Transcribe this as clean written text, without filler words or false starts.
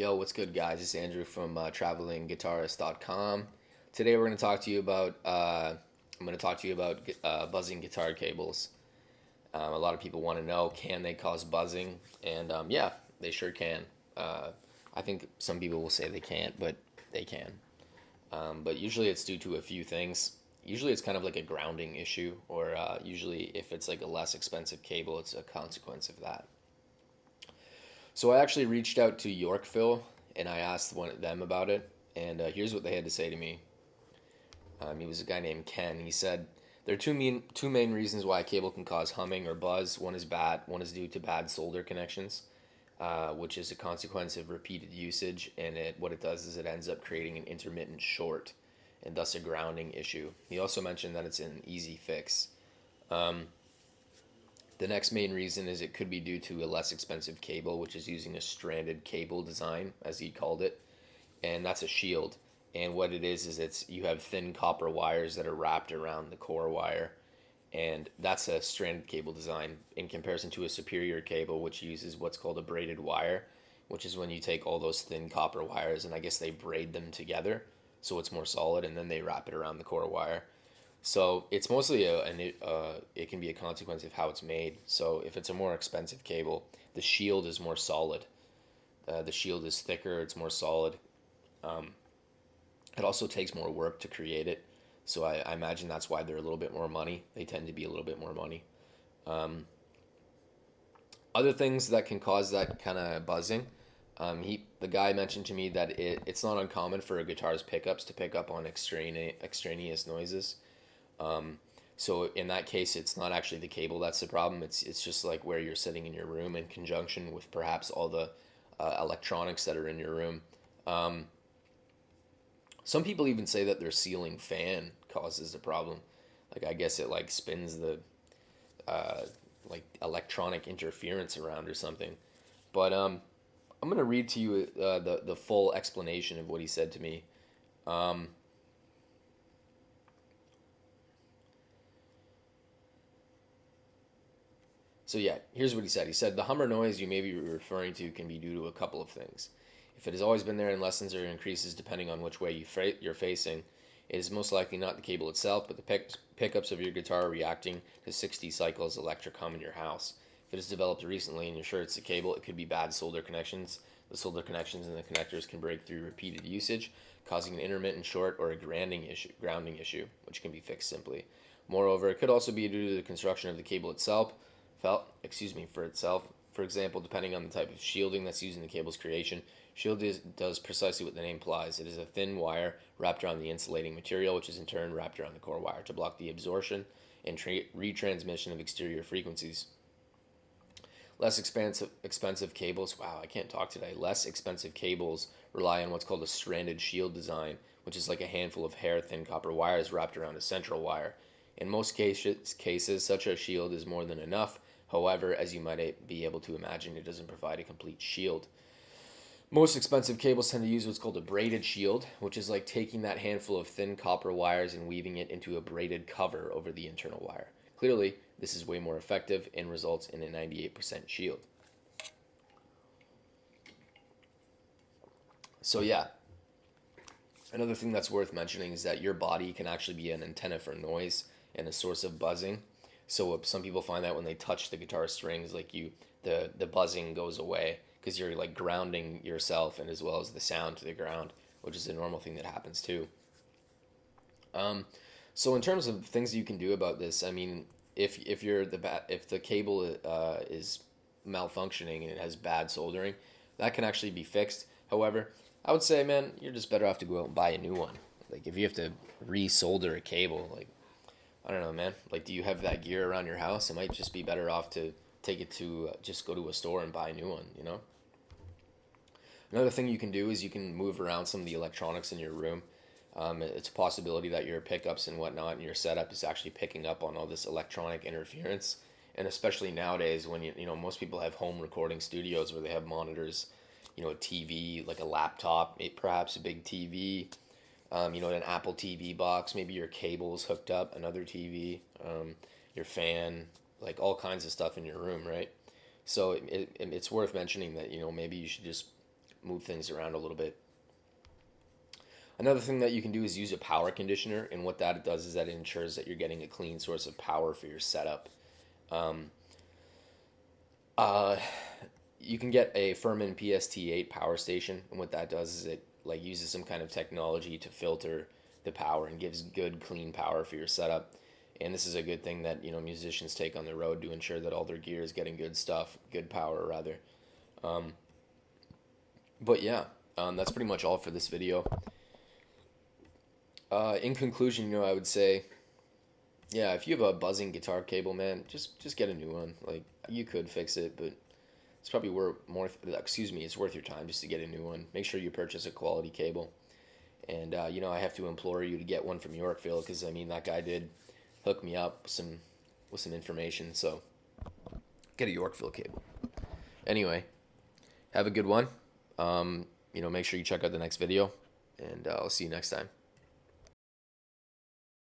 Yo, what's good, guys? It's Andrew from travelingguitarist.com. Today, we're going to talk to you about I'm going to talk to you about buzzing guitar cables. A lot of people want to know, can they cause buzzing? And yeah, they sure can. I think some people will say they can't, but they can. But usually, it's due to a few things. Usually, it's kind of like a grounding issue, or usually, if it's like a less expensive cable, it's a consequence of that. So I actually reached out to Yorkville and I asked one of them about it. And here's what they had to say to me. He was a guy named Ken. He said there are two main reasons why a cable can cause humming or buzz. One is bad. One is due to bad solder connections, which is a consequence of repeated usage. And what it does is it ends up creating an intermittent short, and thus a grounding issue. He also mentioned that it's an easy fix. Um, the next main reason is it could be due to a less expensive cable, which is using a stranded cable design, as he called it, and that's a shield. And what it is it's you have thin copper wires that are wrapped around the core wire, and that's a stranded cable design in comparison to a superior cable, which uses what's called a braided wire, which is when you take all those thin copper wires and I guess they braid them together so it's more solid, and then they wrap it around the core wire. So it's mostly it can be a consequence of how it's made. So if it's a more expensive cable, the shield is more solid. The shield is thicker. It's more solid. Um, it also takes more work to create it. So I imagine that's why they're a little bit more money. They tend to be a little bit more money. Um, Other things that can cause that kind of buzzing. The guy mentioned to me that it's not uncommon for a guitar's pickups to pick up on extraneous noises. Um, so in that case, it's not actually the cable that's the problem. It's just like where you're sitting in your room in conjunction with perhaps all the electronics that are in your room. Um, some people even say that their ceiling fan causes the problem. Like I guess it like spins the uh, like electronic interference around or something. But I'm gonna read to you the full explanation of what he said to me. Um, So yeah, here's what he said. He said the hummer noise you may be referring to can be due to a couple of things. If it has always been there and lessens or increases depending on which way you're facing, it is most likely not the cable itself, but the pickups of your guitar reacting to 60 cycles electric hum in your house. If it has developed recently and you're sure it's the cable, it could be bad solder connections. The solder connections in the connectors can break through repeated usage, causing an intermittent short or a grounding issue, which can be fixed simply. Moreover, it could also be due to the construction of the cable itself, for itself. For example, depending on the type of shielding that's used in the cable's creation, does precisely what the name implies. It is a thin wire wrapped around the insulating material, which is in turn wrapped around the core wire to block the absorption and retransmission of exterior frequencies. Expensive cables. Wow, I can't talk today. Less expensive cables rely on what's called a stranded shield design, which is like a handful of hair thin copper wires wrapped around a central wire. In most cases, such a shield is more than enough. However, as you might be able to imagine, it doesn't provide a complete shield. Most expensive cables tend to use what's called a braided shield, which is like taking that handful of thin copper wires and weaving it into a braided cover over the internal wire. Clearly, this is way more effective and results in a 98% shield. So, yeah, another thing that's worth mentioning is that your body can actually be an antenna for noise and a source of buzzing. So some people find that when they touch the guitar strings, like the buzzing goes away because you're like grounding yourself and as well as the sound to the ground, which is a normal thing that happens too. Um, so in terms of things you can do about this, I mean, if the cable is malfunctioning and it has bad soldering, that can actually be fixed. However, I would say, man, you're just better off to go out and buy a new one. Like if you have to re-solder a cable, like I don't know, man. Like, do you have that gear around your house? It might just be better off to take it to just go to a store and buy a new one, you know? Another thing you can do is you can move around some of the electronics in your room. It's a possibility that your pickups and whatnot and your setup is actually picking up on all this electronic interference. And especially nowadays when most people have home recording studios where they have monitors, a TV, like a laptop, perhaps a big TV, an Apple TV box, maybe your cable's hooked up, another TV, your fan, like all kinds of stuff in your room, right? So it's worth mentioning that maybe you should just move things around a little bit. Another thing that you can do is use a power conditioner, and what that does is that it ensures that you're getting a clean source of power for your setup. Um, uh, you can get a Furman PST8 power station, and what that does is it like uses some kind of technology to filter the power and gives good clean power for your setup. And this is a good thing that musicians take on the road to ensure that all their gear is getting good stuff, good power rather. Um, but yeah, that's pretty much all for this video. In conclusion, I would say, yeah, if you have a buzzing guitar cable, man, just get a new one. Like you could fix it, but it's probably worth more. Excuse me, it's worth your time just to get a new one. Make sure you purchase a quality cable. And I have to implore you to get one from Yorkville because I mean that guy did hook me up with some information. So get a Yorkville cable. Anyway, have a good one. Make sure you check out the next video, and I'll see you next time.